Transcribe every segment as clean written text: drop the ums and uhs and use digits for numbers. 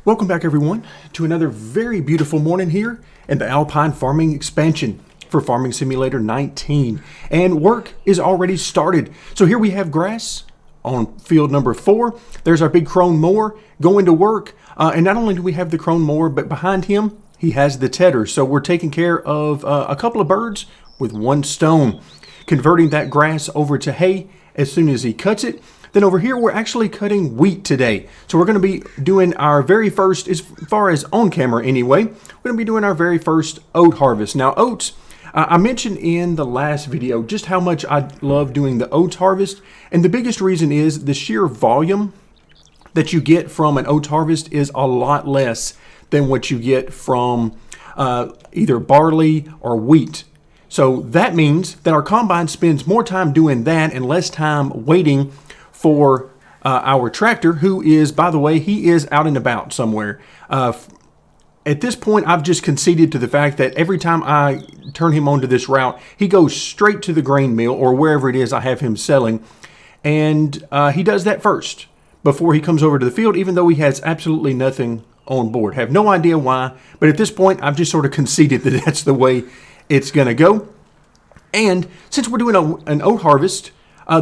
Welcome back everyone to another very beautiful morning here in the Alpine Farming Expansion for Farming Simulator 19. And work is already started. So here we have grass on field number 4. There's our big crone mower going to work. And not only do we have the crone mower, but behind him, he has the tedder. So we're taking care of a couple of birds with one stone, converting that grass over to hay as soon as he cuts it. Then over here, we're actually cutting wheat today. So we're going to be doing our very first, as far as on camera anyway, we're going to be doing our very first oat harvest. Now oats, I mentioned in the last video just how much I love doing the oats harvest. And the biggest reason is the sheer volume that you get from an oats harvest is a lot less than what you get from either barley or wheat. So that means that our combine spends more time doing that and less time waiting for our tractor, who is, by the way, he is out and about somewhere. At this point, I've just conceded to the fact that every time I turn him onto this route, he goes straight to the grain mill or wherever it is I have him selling. And he does that first before he comes over to the field, even though he has absolutely nothing on board. Have no idea why, but at this point, I've just sort of conceded that that's the way it's going to go. And since we're doing an oat harvest,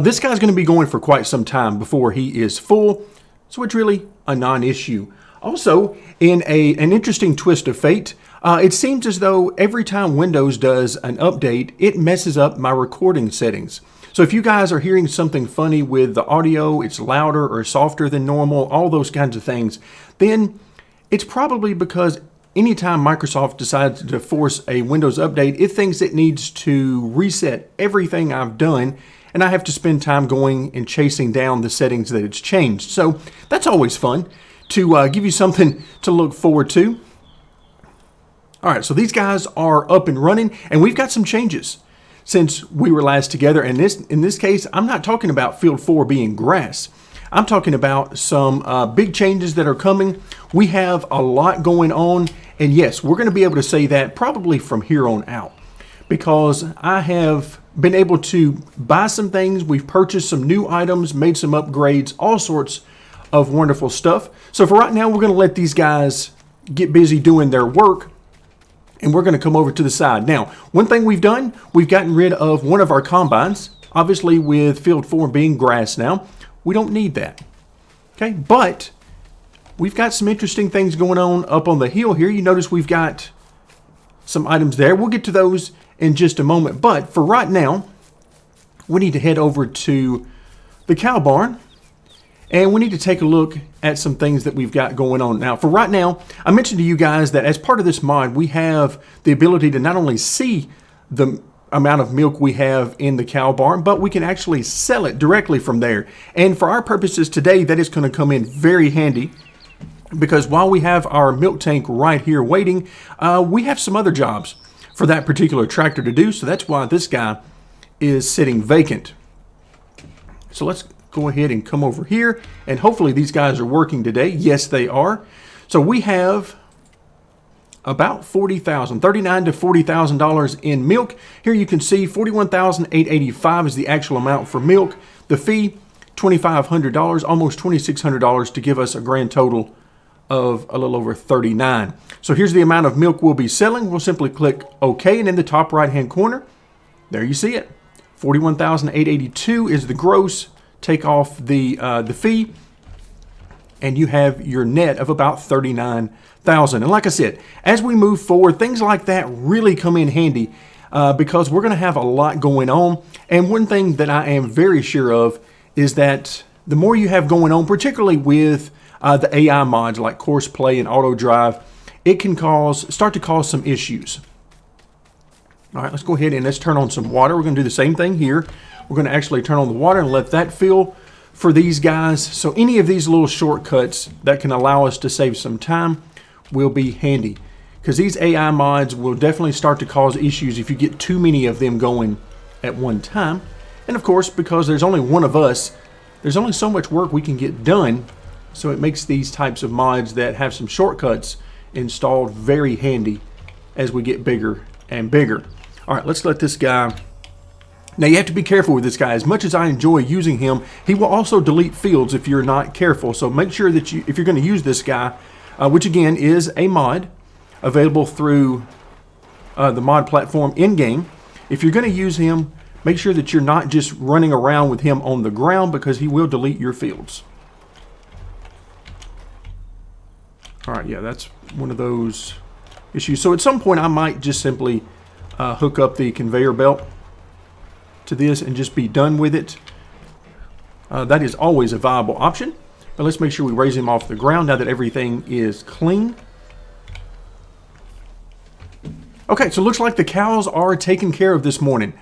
this guy's going to be going for quite some time before he is full, so it's really a non-issue. Also, in an interesting twist of fate, it seems as though every time Windows does an update, it messes up my recording settings. So if you guys are hearing something funny with the audio, it's louder or softer than normal, all those kinds of things, then it's probably because anytime Microsoft decides to force a Windows update, it thinks it needs to reset everything I've done, and I have to spend time going and chasing down the settings that it's changed. So that's always fun to give you something to look forward to. All right, so these guys are up and running, and we've got some changes since we were last together. And in this case, I'm not talking about field 4 being grass. I'm talking about some big changes that are coming. We have a lot going on, and yes, we're going to be able to say that probably from here on out, because I have been able to buy some things. We've purchased some new items, made some upgrades, all sorts of wonderful stuff. So for right now, we're going to let these guys get busy doing their work, and we're going to come over to the side. Now, one thing we've done, we've gotten rid of one of our combines. Obviously, with field 4 being grass now, we don't need that. Okay, but we've got some interesting things going on up on the hill here. You notice we've got some items there. We'll get to those in just a moment. But for right now, we need to head over to the cow barn, and we need to take a look at some things that we've got going on. Now, for right now, I mentioned to you guys that as part of this mod, we have the ability to not only see the amount of milk we have in the cow barn, but we can actually sell it directly from there. And for our purposes today, that is going to come in very handy, because while we have our milk tank right here waiting, we have some other jobs for that particular tractor to do. So that's why this guy is sitting vacant. So let's go ahead and come over here, and hopefully these guys are working today. Yes, they are. So we have about $39,000 to $40,000 in milk. Here you can see $41,885 is the actual amount for milk. The fee, $2,500, almost $2,600 to give us a grand total of a little over 39. So here's the amount of milk we'll be selling. We'll simply click OK, and in the top right hand corner, there you see it. $41,882 is the gross. Take off the fee, and you have your net of about $39,000. And like I said, as we move forward, things like that really come in handy because we're going to have a lot going on. And one thing that I am very sure of is that the more you have going on, particularly with the AI mods like Course Play and Auto Drive, it can start to cause some issues. All right, let's go ahead and let's turn on some water. We're going to do the same thing here. We're going to actually turn on the water and let that fill for these guys. So any of these little shortcuts that can allow us to save some time will be handy, because these AI mods will definitely start to cause issues if you get too many of them going at one time. And of course, because there's only one of us, there's only so much work we can get done. So it makes these types of mods that have some shortcuts installed very handy as we get bigger and bigger. All right, let's let this guy. Now you have to be careful with this guy. As much as I enjoy using him, he will also delete fields if you're not careful. So make sure that if you're going to use this guy, which again is a mod available through the mod platform in-game. If you're going to use him, make sure that you're not just running around with him on the ground, because he will delete your fields. All right, yeah, that's one of those issues. So at some point I might just simply hook up the conveyor belt to this and just be done with it. That is always a viable option. But let's make sure we raise him off the ground now that everything is clean. Okay, so it looks like the cows are taken care of this morning.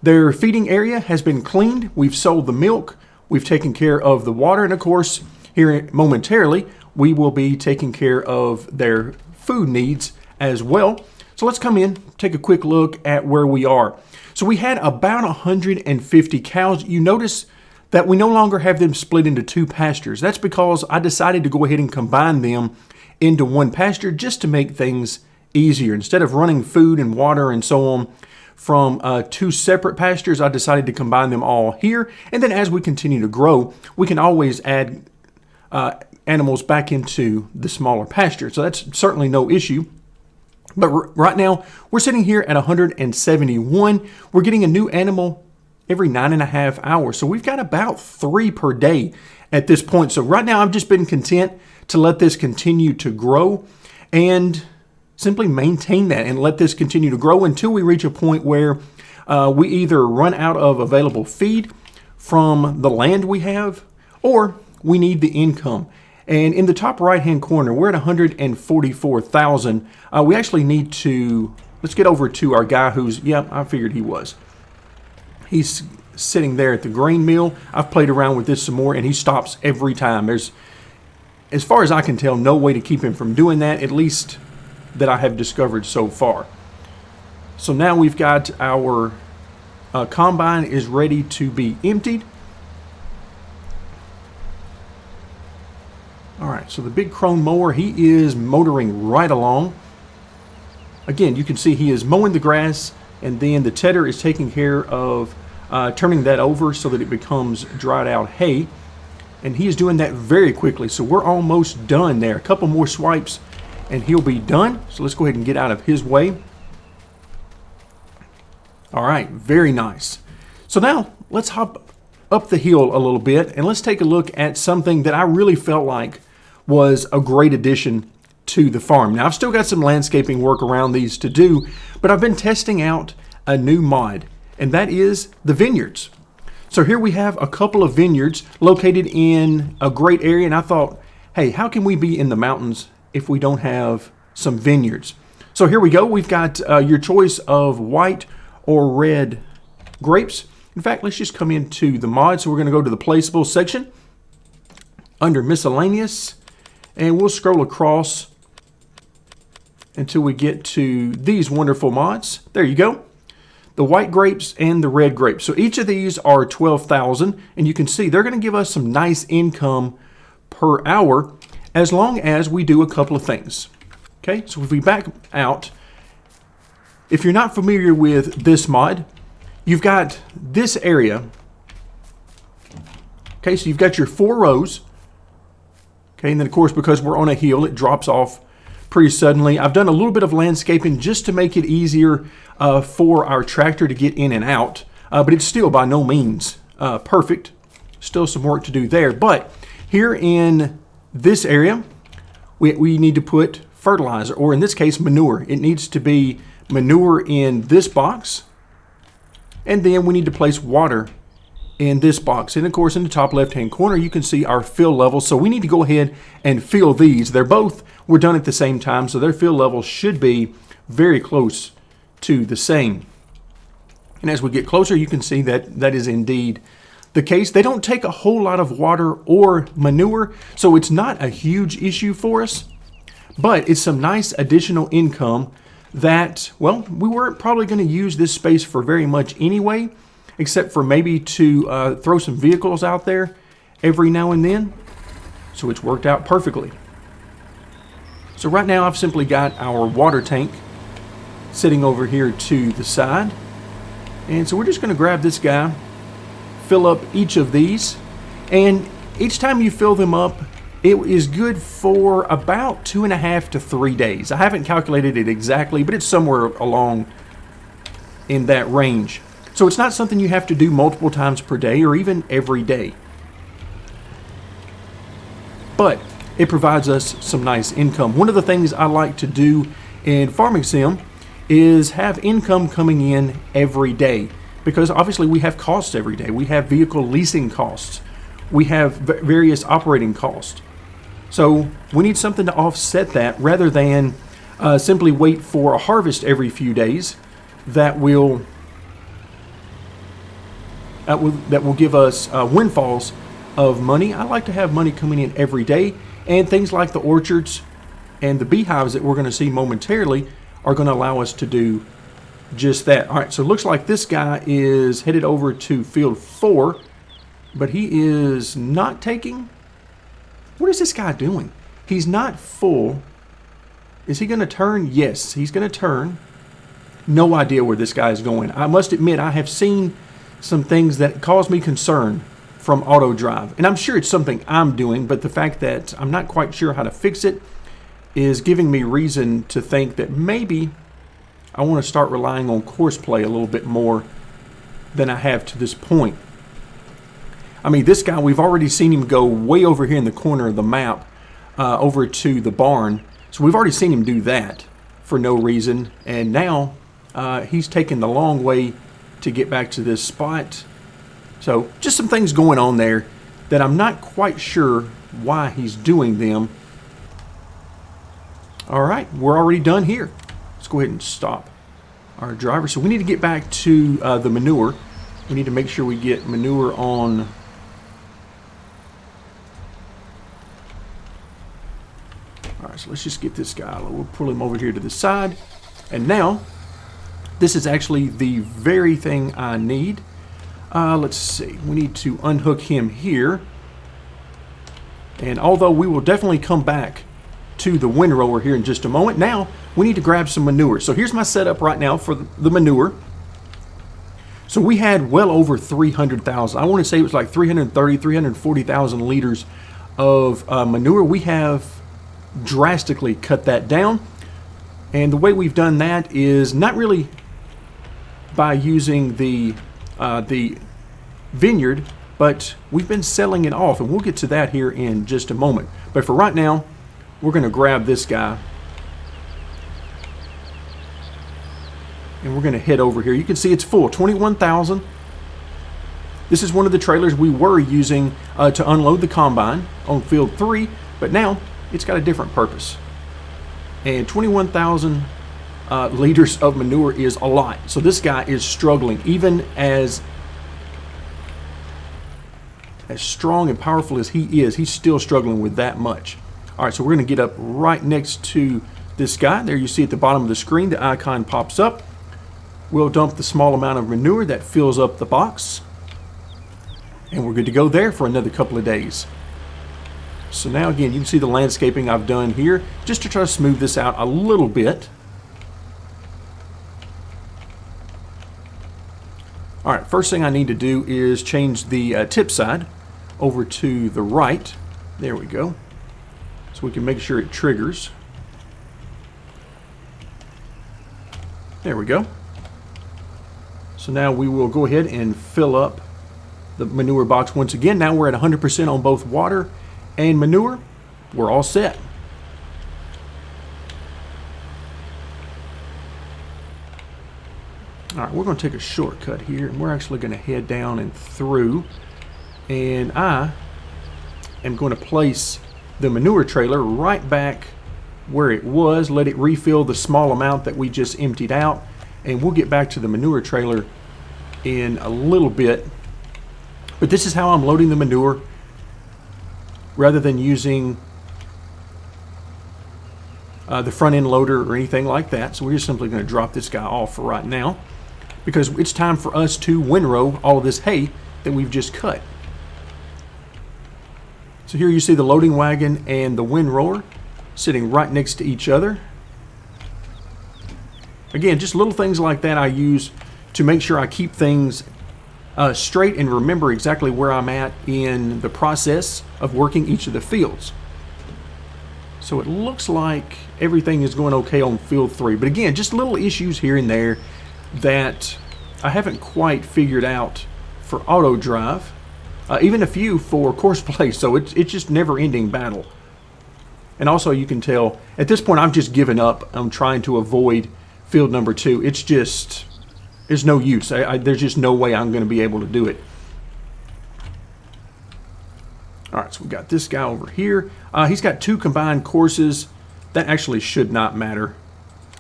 Their feeding area has been cleaned. We've sold the milk. We've taken care of the water. And of course, here momentarily, we will be taking care of their food needs as well. So let's come in, take a quick look at where we are. So we had about 150 cows. You notice that we no longer have them split into two pastures. That's because I decided to go ahead and combine them into one pasture just to make things easier. Instead of running food and water and so on from two separate pastures, I decided to combine them all here. And then as we continue to grow, we can always add animals back into the smaller pasture. So that's certainly no issue. But right now, we're sitting here at 171. We're getting a new animal every 9.5 hours. So we've got about 3 per day at this point. So right now, I've just been content to let this continue to grow and simply maintain that and let this continue to grow until we reach a point where we either run out of available feed from the land we have, or we need the income. And in the top right-hand corner, we're at 144,000. We actually need to, let's get over to our guy who's, yeah, I figured he was. He's sitting there at the grain mill. I've played around with this some more, and he stops every time. There's, as far as I can tell, no way to keep him from doing that, at least that I have discovered so far. So now we've got our combine is ready to be emptied. All right, so the big chrome mower, he is motoring right along. Again, you can see he is mowing the grass, and then the tedder is taking care of turning that over so that it becomes dried out hay. And he is doing that very quickly, so we're almost done there. A couple more swipes and he'll be done. So let's go ahead and get out of his way. All right, very nice. So now let's hop up the hill a little bit and let's take a look at something that I really felt like was a great addition to the farm. Now I've still got some landscaping work around these to do, but I've been testing out a new mod, and that is the vineyards. So here we have a couple of vineyards located in a great area, and I thought, hey, how can we be in the mountains if we don't have some vineyards? So here we go. We've got your choice of white or red grapes. In fact, let's just come into the mod. So we're going to go to the placeable section under miscellaneous, and we'll scroll across until we get to these wonderful mods. There you go. The white grapes and the red grapes. So each of these are 12,000, and you can see they're going to give us some nice income per hour as long as we do a couple of things. Okay, so if we back out, if you're not familiar with this mod, you've got this area. Okay, so you've got your 4 rows. Okay, and then of course, because we're on a hill, it drops off pretty suddenly. I've done a little bit of landscaping just to make it easier for our tractor to get in and out, but it's still by no means perfect. Still some work to do there. But here in this area, we need to put fertilizer, or in this case, manure. It needs to be manure in this box, and then we need to place water in this box. And of course, in the top left-hand corner, you can see our fill levels. So we need to go ahead and fill these. We're done at the same time, so their fill levels should be very close to the same. And as we get closer, you can see that that is indeed the case. They don't take a whole lot of water or manure, so it's not a huge issue for us, but it's some nice additional income that, well, we weren't probably going to use this space for very much anyway, except for maybe to throw some vehicles out there every now and then. So it's worked out perfectly. So right now I've simply got our water tank sitting over here to the side. And so we're just going to grab this guy, fill up each of these, and each time you fill them up, it is good for about 2.5 to 3 days. I haven't calculated it exactly, but it's somewhere along in that range. So it's not something you have to do multiple times per day or even every day. But it provides us some nice income. One of the things I like to do in Farming Sim is have income coming in every day, because obviously we have costs every day. We have vehicle leasing costs. We have various operating costs. So we need something to offset that rather than simply wait for a harvest every few days that will give us windfalls of money. I like to have money coming in every day, and things like the orchards and the beehives that we're going to see momentarily are going to allow us to do just that. All right, so it looks like this guy is headed over to field 4, but he is not taking. What is this guy doing? He's not full. Is he going to turn? Yes, he's going to turn. No idea where this guy is going. I must admit, I have seen some things that cause me concern from auto drive, and I'm sure it's something I'm doing, but the fact that I'm not quite sure how to fix it is giving me reason to think that maybe I want to start relying on course play a little bit more than I have to this point. I mean, this guy, we've already seen him go way over here in the corner of the map over to the barn. So we've already seen him do that for no reason. And now he's taken the long way to get back to this spot. So just some things going on there that I'm not quite sure why he's doing them. All right, we're already done here. Let's go ahead and stop our driver. So we need to get back to the manure. We need to make sure we get manure on. All right, so let's just get this guy. We'll pull him over here to the side. And now, this is actually the very thing I need. Let's see. We need to unhook him here. And although we will definitely come back to the windrower here in just a moment, now we need to grab some manure. So here's my setup right now for the manure. So we had well over 300,000. I want to say it was like 330, 340,000 liters of manure. We have drastically cut that down. And the way we've done that is not really by using the vineyard, but we've been selling it off, and we'll get to that here in just a moment. But for right now, we're going to grab this guy and we're going to head over here. You can see it's full, 21,000. This is one of the trailers we were using to unload the combine on field 3, but now it's got a different purpose. And 21,000 liters of manure is a lot. So this guy is struggling. Even as strong and powerful as he is, he's still struggling with that much. All right, so we're going to get up right next to this guy. There you see at the bottom of the screen, the icon pops up. We'll dump the small amount of manure that fills up the box. And we're good to go there for another couple of days. So now again, you can see the landscaping I've done here just to try to smooth this out a little bit. All right, first thing I need to do is change the tip side over to the right. There we go. So we can make sure it triggers. There we go. So now we will go ahead and fill up the manure box once again. Now we're at 100% on both water and manure. We're all set. All right, we're going to take a shortcut here, and we're actually going to head down and through. And I am going to place the manure trailer right back where it was, let it refill the small amount that we just emptied out, and we'll get back to the manure trailer in a little bit. But this is how I'm loading the manure rather than using the front end loader or anything like that. So we're just simply going to drop this guy off for right now, because it's time for us to windrow all of this hay that we've just cut. So here you see the loading wagon and the windrower sitting right next to each other. Again, just little things like that I use to make sure I keep things straight and remember exactly where I'm at in the process of working each of the fields. So it looks like everything is going okay on field 3. But again, just little issues here and there that I haven't quite figured out for auto drive. Even a few for course play. So it's just never-ending battle. And also you can tell, at this point I've just given up. I'm trying to avoid field number 2. It's just, there's no use. There's just no way I'm going to be able to do it. All right, so we've got this guy over here. He's got 2 combined courses. That actually should not matter.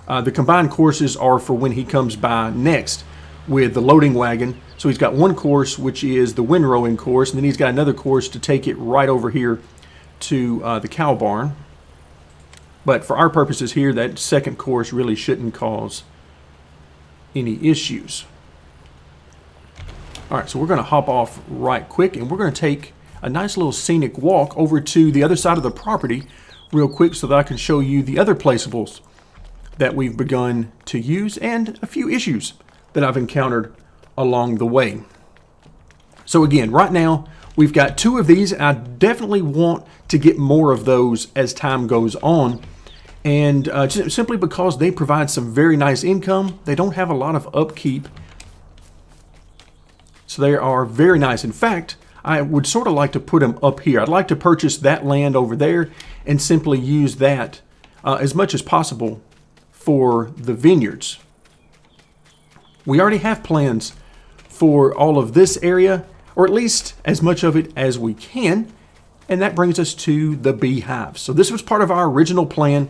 The combined courses are for when he comes by next with the loading wagon. So he's got 1 course, which is the windrowing course, and then he's got another course to take it right over here to the cow barn. But for our purposes here, that second course really shouldn't cause any issues. All right, so we're going to hop off right quick, and we're going to take a nice little scenic walk over to the other side of the property real quick so that I can show you the other placeables that we've begun to use and a few issues that I've encountered along the way. So again, right now we've got 2 of these. I definitely want to get more of those as time goes on, and just simply because they provide some very nice income. They don't have a lot of upkeep, so they are very nice. In fact, I would sort of like to put them up here. I'd like to purchase that land over there and simply use that as much as possible for the vineyards. We already have plans for all of this area, or at least as much of it as we can, and that brings us to the beehives. So this was part of our original plan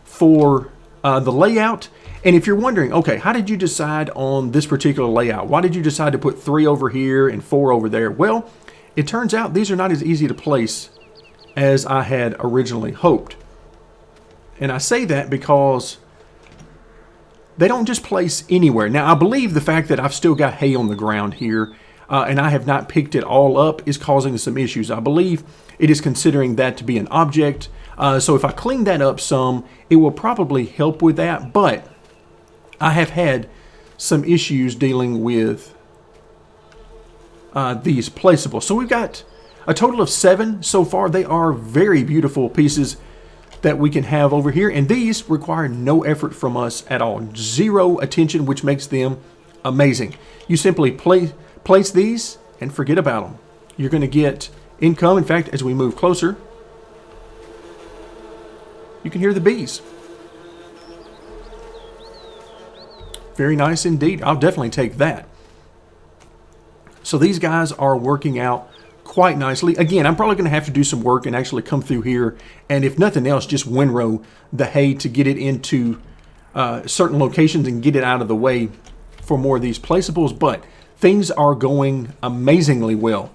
for the layout. And if you're wondering, okay, how did you decide on this particular layout? Why did you decide to put 3 over here and 4 over there? Well, it turns out these are not as easy to place as I had originally hoped. And I say that because they don't just place anywhere. Now, I believe the fact that I've still got hay on the ground here and I have not picked it all up is causing some issues. I believe it is considering that to be an object. So if I clean that up some, it will probably help with that. But I have had some issues dealing with these placeables. So we've got a total of 7 so far. They are very beautiful pieces that we can have over here, and these require no effort from us at all. 0 attention, which makes them amazing. You simply place these and forget about them. You're going to get income. In fact, as we move closer, you can hear the bees. Very nice indeed. I'll definitely take that. So these guys are working out quite nicely. Again, I'm probably going to have to do some work and actually come through here, and if nothing else, just windrow the hay to get it into certain locations and get it out of the way for more of these placeables. But things are going amazingly well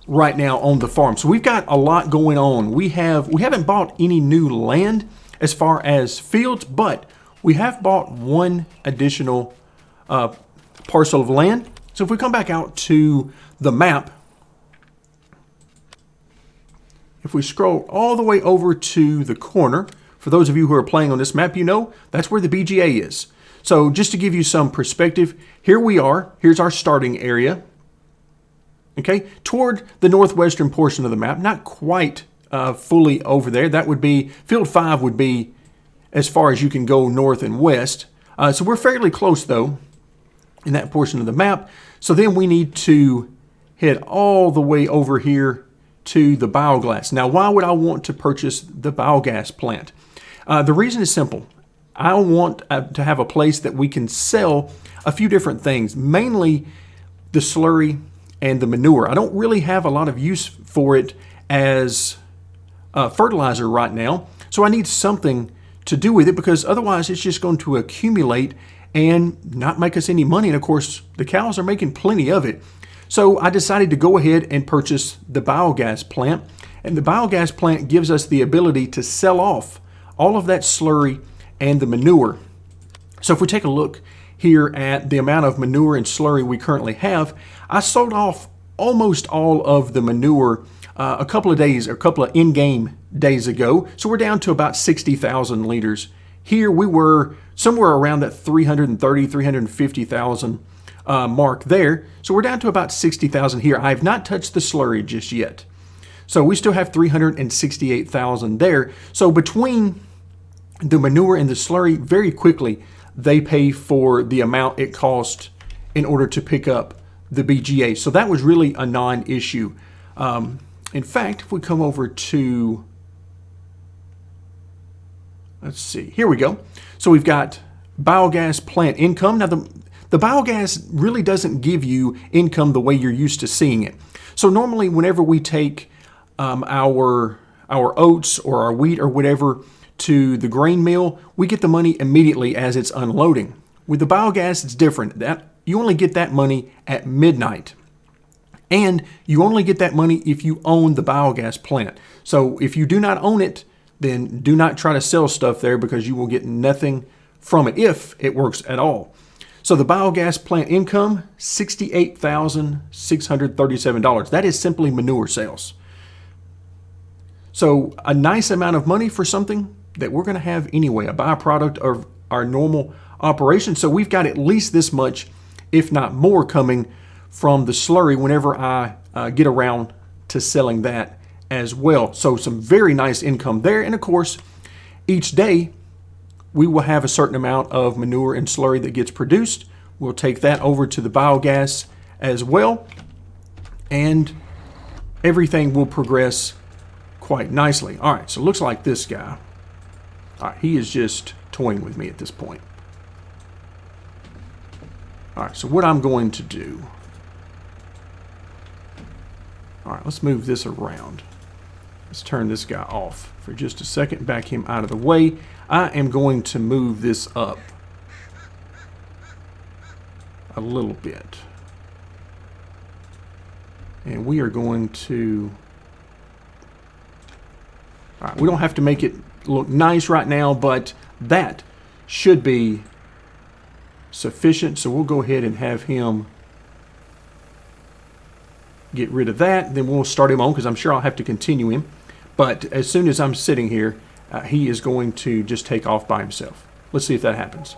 right now on the farm. So we've got a lot going on. We haven't bought any new land as far as fields, but we have bought 1 additional parcel of land. So if we come back out to the map, if we scroll all the way over to the corner, for those of you who are playing on this map, you know that's where the BGA is. So just to give you some perspective, here we are. Here's our starting area. Okay, toward the northwestern portion of the map, not quite fully over there. That would be, field 5 would be as far as you can go north and west. So we're fairly close though in that portion of the map. So then we need to head all the way over here to the biogas. Now, why would I want to purchase the biogas plant? The reason is simple. I want to have a place that we can sell a few different things, mainly the slurry and the manure. I don't really have a lot of use for it as fertilizer right now, so I need something to do with it, because otherwise it's just going to accumulate and not make us any money. And of course, the cows are making plenty of it. So I decided to go ahead and purchase the biogas plant. And the biogas plant gives us the ability to sell off all of that slurry and the manure. So if we take a look here at the amount of manure and slurry we currently have, I sold off almost all of the manure a couple of in-game days ago. So we're down to about 60,000 liters. Here we were somewhere around that 330, 350,000 mark there. So we're down to about 60,000 here. I have not touched the slurry just yet. So we still have 368,000 there. So between the manure and the slurry, very quickly, they pay for the amount it cost in order to pick up the BGA. So that was really a non-issue. In fact, if we come over to, let's see, here we go. So we've got Biogas Plant income. Now the biogas really doesn't give you income the way you're used to seeing it. So normally whenever we take our oats or our wheat or whatever to the grain mill, we get the money immediately as it's unloading. With the biogas, it's different. That you only get that money at midnight. And you only get that money if you own the biogas plant. So if you do not own it, then do not try to sell stuff there because you will get nothing from it if it works at all. So the biogas plant income, $68,637. That is simply manure sales. So a nice amount of money for something that we're going to have anyway, a byproduct of our normal operation. So we've got at least this much, if not more, coming from the slurry whenever I get around to selling that as well. So some very nice income there. And of course, each day we will have a certain amount of manure and slurry that gets produced. We'll take that over to the biogas as well. And everything will progress quite nicely. All right, so it looks like this guy. All right, he is just toying with me at this point. All right, so what I'm going to do, all right, let's move this around. Let's turn this guy off for just a second, back him out of the way. I am going to move this up a little bit. And we are going to, all right, we don't have to make it look nice right now, but that should be sufficient. So we'll go ahead and have him get rid of that. Then we'll start him on because I'm sure I'll have to continue him. But as soon as I'm sitting here, he is going to just take off by himself. Let's see if that happens.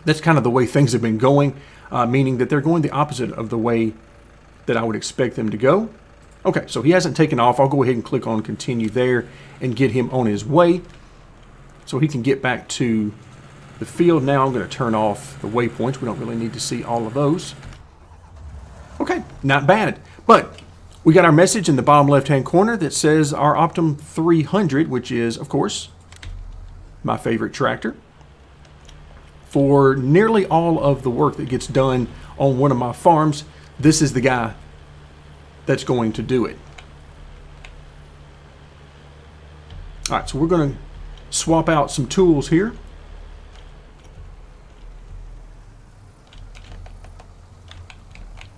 That's kind of the way things have been going, meaning that they're going the opposite of the way that I would expect them to go. Okay, so he hasn't taken off. I'll go ahead and click on continue there and get him on his way so he can get back to the field. Now I'm going to turn off the waypoints. We don't really need to see all of those. Okay, not bad. But we got our message in the bottom left-hand corner that says our Optum 300, which is, of course, my favorite tractor. For nearly all of the work that gets done on one of my farms, this is the guy that's going to do it. All right, so we're going to swap out some tools here.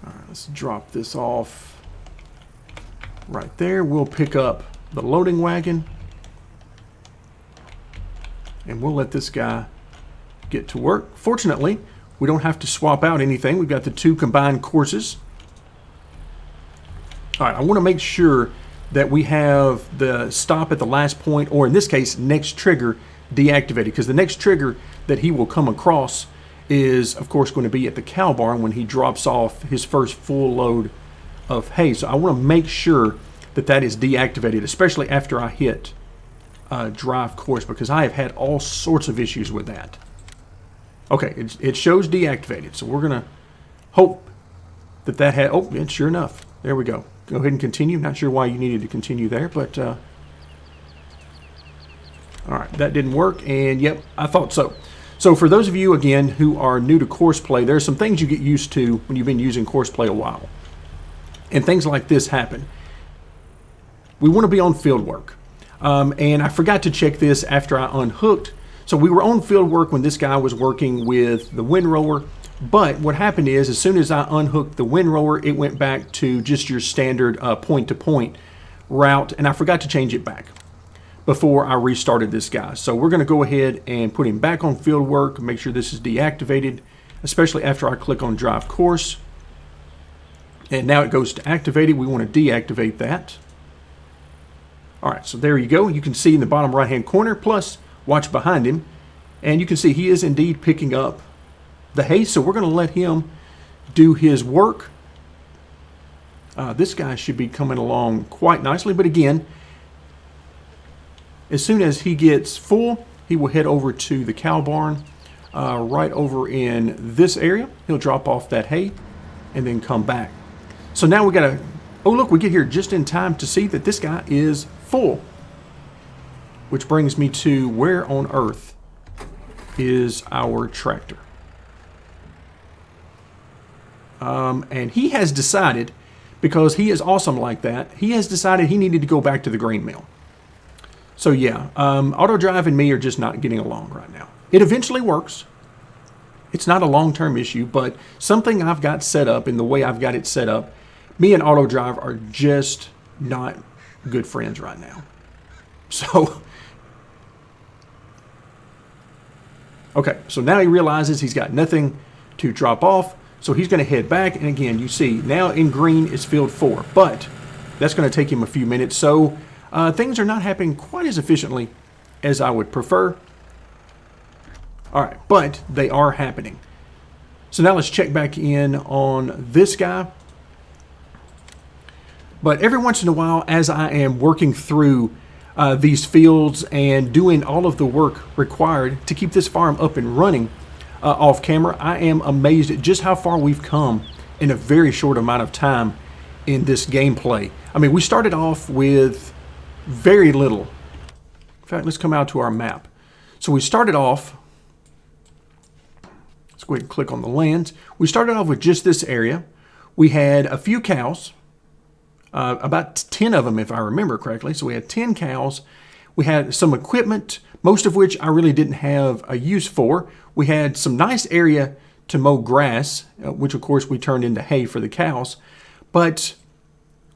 All right, let's drop this off right there. We'll pick up the loading wagon and we'll let this guy get to work. Fortunately, we don't have to swap out anything. We've got the two combined courses. All right, I want to make sure that we have the stop at the last point, or in this case, next trigger deactivated, because the next trigger that he will come across is, of course, going to be at the cow barn when he drops off his first full load of hay. So I want to make sure that that is deactivated, especially after I hit drive course, because I have had all sorts of issues with that. Okay, it shows deactivated, so we're going to hope that that had, oh, yeah, sure enough. There we go. Go ahead and continue. Not sure why you needed to continue there, but all right, that didn't work, and yep, I thought so. So for those of you, again, who are new to courseplay, there's some things you get used to when you've been using courseplay a while. And things like this happen. We want to be on field work. And I forgot to check this after I unhooked. So we were on field work when this guy was working with the windrower. But what happened is, as soon as I unhooked the windrower, it went back to just your standard point-to-point route. And I forgot to change it back before I restarted this guy. So we're going to go ahead and put him back on field work, make sure this is deactivated, especially after I click on drive course. And now it goes to activated. We want to deactivate that. All right, so there you go. You can see in the bottom right-hand corner, plus watch behind him, and you can see he is indeed picking up the hay. So we're going to let him do his work. This guy should be coming along quite nicely, but again, as soon as he gets full, he will head over to the cow barn right over in this area. He'll drop off that hay and then come back. So now we got to, oh look, we get here just in time to see that this guy is full. Which brings me to, where on earth is our tractor? And he has decided, because he is awesome like that, he has decided he needed to go back to the grain mill. So yeah, auto drive and me are just not getting along right now. It eventually works. It's not a long-term issue, but something I've got set up in the way I've got it set up, me and auto drive are just not good friends right now. So, okay, so now he realizes he's got nothing to drop off, so he's going to head back. And again, you see, now in green is field 4, but that's going to take him a few minutes. So things are not happening quite as efficiently as I would prefer. All right, but they are happening. So now let's check back in on this guy. But every once in a while, as I am working through these fields and doing all of the work required to keep this farm up and running off camera, I am amazed at just how far we've come in a very short amount of time in this gameplay. I mean, we started off with very little. In fact, let's come out to our map. So we started off, let's go ahead and click on the lands. We started off with just this area. We had a few cows, about 10 of them if I remember correctly. So we had 10 cows. We had some equipment, most of which I really didn't have a use for. We had some nice area to mow grass, which of course we turned into hay for the cows. But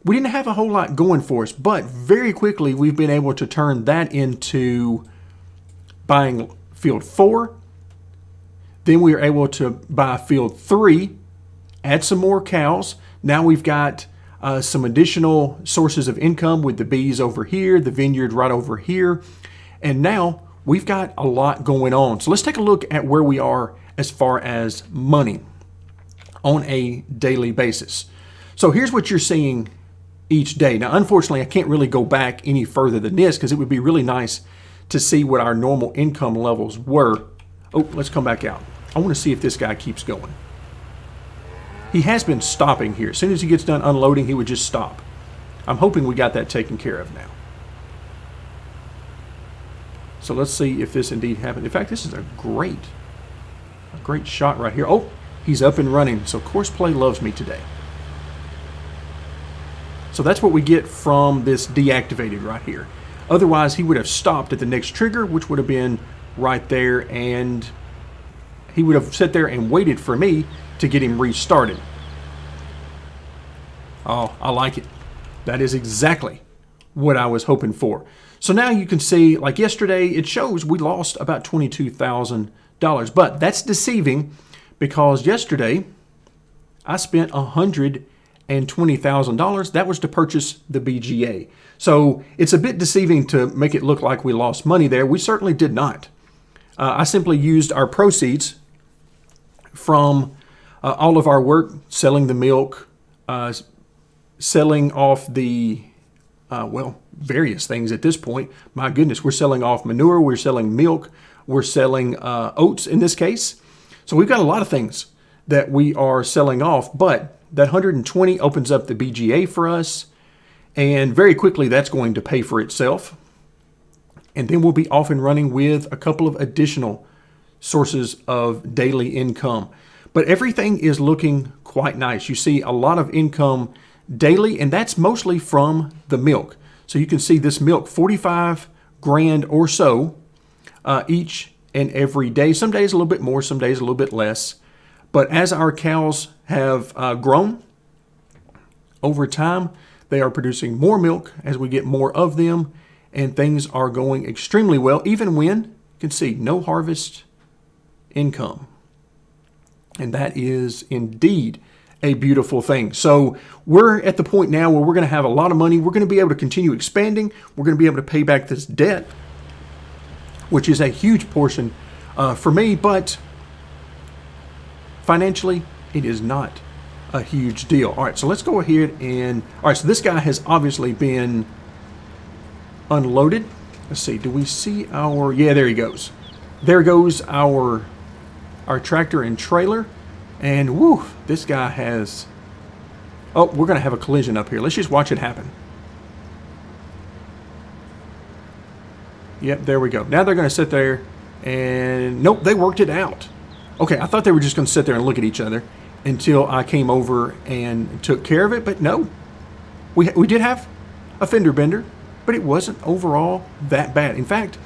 we didn't have a whole lot going for us. But very quickly we've been able to turn that into buying field 4. Then we were able to buy field 3, add some more cows. Now we've got some additional sources of income with the bees over here, the vineyard right over here. And now we've got a lot going on. So let's take a look at where we are as far as money on a daily basis. So here's what you're seeing each day. Now, unfortunately, I can't really go back any further than this because it would be really nice to see what our normal income levels were. Oh, let's come back out. I want to see if this guy keeps going. He has been stopping here. As soon as he gets done unloading, he would just stop. I'm hoping we got that taken care of now. So let's see if this indeed happened. In fact, this is a great shot right here. Oh, he's up and running. So Courseplay loves me today. So that's what we get from this deactivated right here. Otherwise, he would have stopped at the next trigger, which would have been right there, and he would have sat there and waited for me to get him restarted. Oh, I like it. That is exactly what I was hoping for. So now you can see, like yesterday, it shows we lost about $22,000. But that's deceiving because yesterday I spent $120,000. That was to purchase the BGA. So it's a bit deceiving to make it look like we lost money there. We certainly did not. I simply used our proceeds from all of our work, selling the milk, selling off the, various things at this point. My goodness, we're selling off manure, we're selling milk, we're selling oats in this case. So we've got a lot of things that we are selling off, but that 120 opens up the BGA for us, and very quickly that's going to pay for itself. And then we'll be off and running with a couple of additional sources of daily income. But everything is looking quite nice. You see a lot of income daily, and that's mostly from the milk. So you can see this milk, 45 grand or so each and every day. Some days a little bit more, some days a little bit less. But as our cows have grown over time, they are producing more milk as we get more of them, and things are going extremely well, even when you can see no harvest income. And that is indeed a beautiful thing. So we're at the point now where we're going to have a lot of money. We're going to be able to continue expanding. We're going to be able to pay back this debt, which is a huge portion for me, but financially, it is not a huge deal. All right, so let's go ahead and, all right, so this guy has obviously been unloaded. Let's see, do we see our, yeah, there he goes. There goes our tractor and trailer. And whoo, this guy has, oh, we're going to have a collision up here. Let's just watch it happen. Yep, there we go. Now they're going to sit there and, nope, they worked it out. Okay, I thought they were just going to sit there and look at each other until I came over and took care of it, but no. We did have a fender bender, but it wasn't overall that bad. In fact,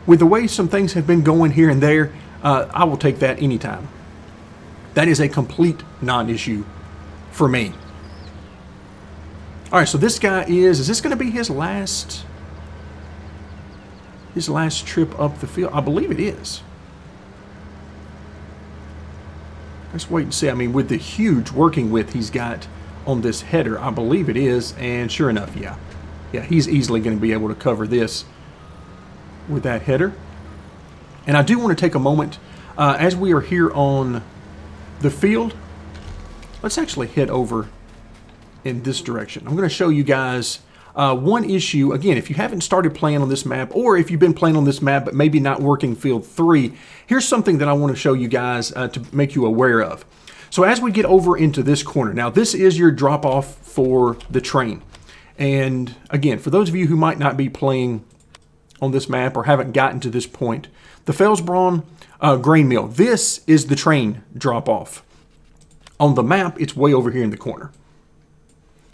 with the way some things have been going here and there, I will take that anytime. That is a complete non-issue for me. All right, so this guy is this going to be his last trip up the field? I believe it is. Let's wait and see. I mean, with the huge working width he's got on this header, I believe it is. And sure enough, yeah. Yeah, he's easily going to be able to cover this with that header. And I do want to take a moment, as we are here on the field, let's actually head over in this direction. I'm going to show you guys one issue. Again, if you haven't started playing on this map, or if you've been playing on this map but maybe not working field 3, here's something that I want to show you guys to make you aware of. So as we get over into this corner, now this is your drop off for the train. And again, for those of you who might not be playing on this map or haven't gotten to this point, the Felsbronn grain mill, this is the train drop off. On the map, it's way over here in the corner.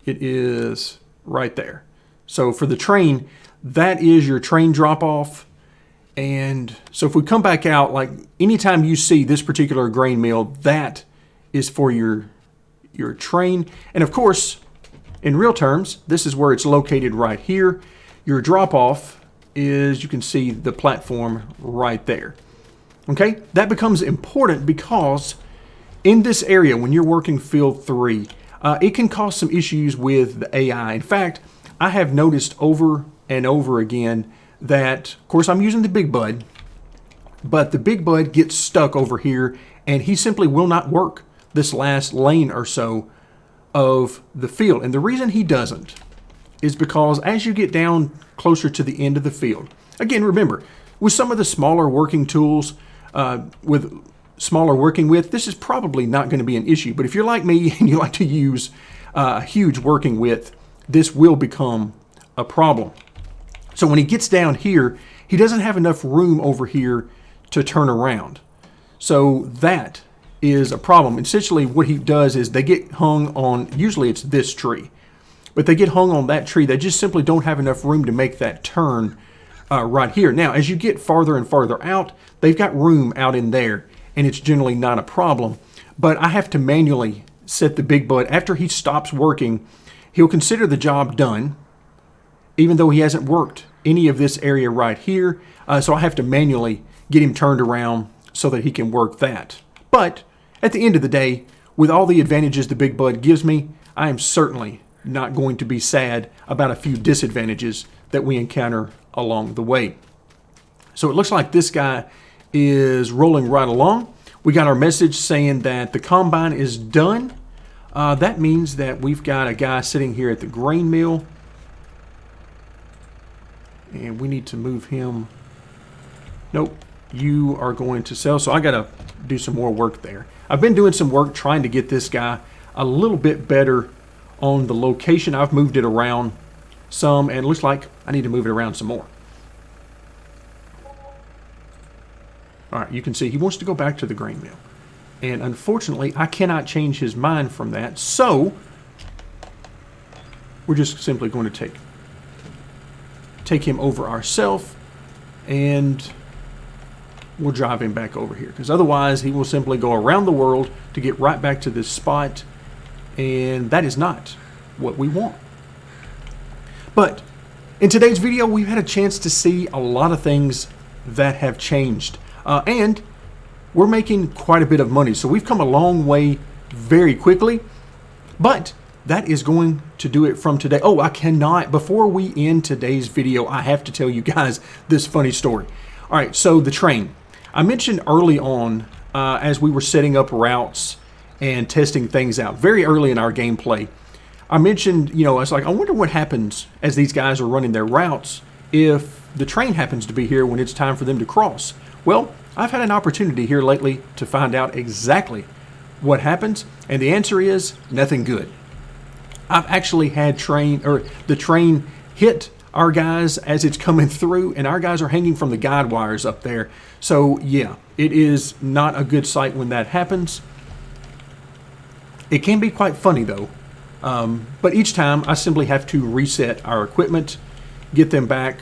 It is right there. So for the train, that is your train drop off. And so if we come back out, like anytime you see this particular grain mill, that is for your train. And of course, in real terms, this is where it's located right here. Your drop off is, you can see the platform right there. Okay, that becomes important because in this area, when you're working field 3, it can cause some issues with the AI. In fact, I have noticed over and over again that, of course, I'm using the Big Bud, but the Big Bud gets stuck over here and he simply will not work this last lane or so of the field. And the reason he doesn't is because as you get down closer to the end of the field, again, remember, with some of the smaller working tools, with smaller working width, this is probably not going to be an issue. But if you're like me and you like to use a huge working width, this will become a problem. So when he gets down here, he doesn't have enough room over here to turn around. So that is a problem. Essentially what he does is they get hung on, usually it's this tree, but they get hung on that tree. They just simply don't have enough room to make that turn right here. Now, as you get farther and farther out, they've got room out in there, and it's generally not a problem. But I have to manually set the Big Bud. After he stops working, he'll consider the job done, even though he hasn't worked any of this area right here. So I have to manually get him turned around so that he can work that. But at the end of the day, with all the advantages the Big Bud gives me, I am certainly not going to be sad about a few disadvantages that we encounter along the way. So it looks like this guy is rolling right along. We got our message saying that the combine is done. That means that we've got a guy sitting here at the grain mill, and we need to move him. Nope, you are going to sell. So I got to do some more work there. I've been doing some work trying to get this guy a little bit better on the location. I've moved it around some, and it looks like I need to move it around some more. All right, you can see he wants to go back to the grain mill. And unfortunately, I cannot change his mind from that. So we're just simply going to take him over ourselves, and we'll drive him back over here. Because otherwise, he will simply go around the world to get right back to this spot. And that is not what we want. But in today's video, we've had a chance to see a lot of things that have changed. And we're making quite a bit of money. So we've come a long way very quickly. But that is going to do it from today. Oh, I cannot, before we end today's video, I have to tell you guys this funny story. All right, so the train. I mentioned early on as we were setting up routes and testing things out very early in our gameplay. I mentioned, I was like, I wonder what happens as these guys are running their routes if the train happens to be here when it's time for them to cross. Well, I've had an opportunity here lately to find out exactly what happens, and the answer is nothing good. I've actually had the train hit our guys as it's coming through, and our guys are hanging from the guide wires up there. So yeah, it is not a good sight when that happens. It can be quite funny though. But each time I simply have to reset our equipment, get them back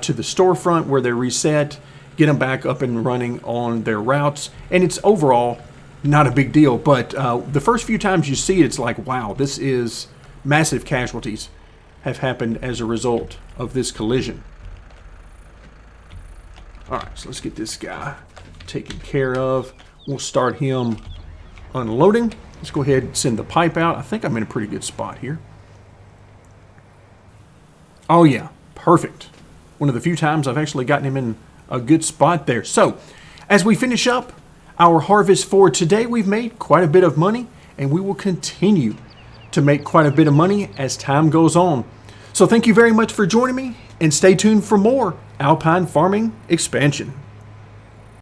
to the storefront where they're reset, get them back up and running on their routes, and it's overall not a big deal. But the first few times you see it, it's like, wow, this is massive casualties have happened as a result of this collision. All right, so let's get this guy taken care of. We'll start him unloading. Let's go ahead and send the pipe out. I think I'm in a pretty good spot here. Oh yeah, perfect. One of the few times I've actually gotten him in a good spot there. So, as we finish up our harvest for today, we've made quite a bit of money, and we will continue to make quite a bit of money as time goes on. So thank you very much for joining me, and stay tuned for more Alpine Farming Expansion.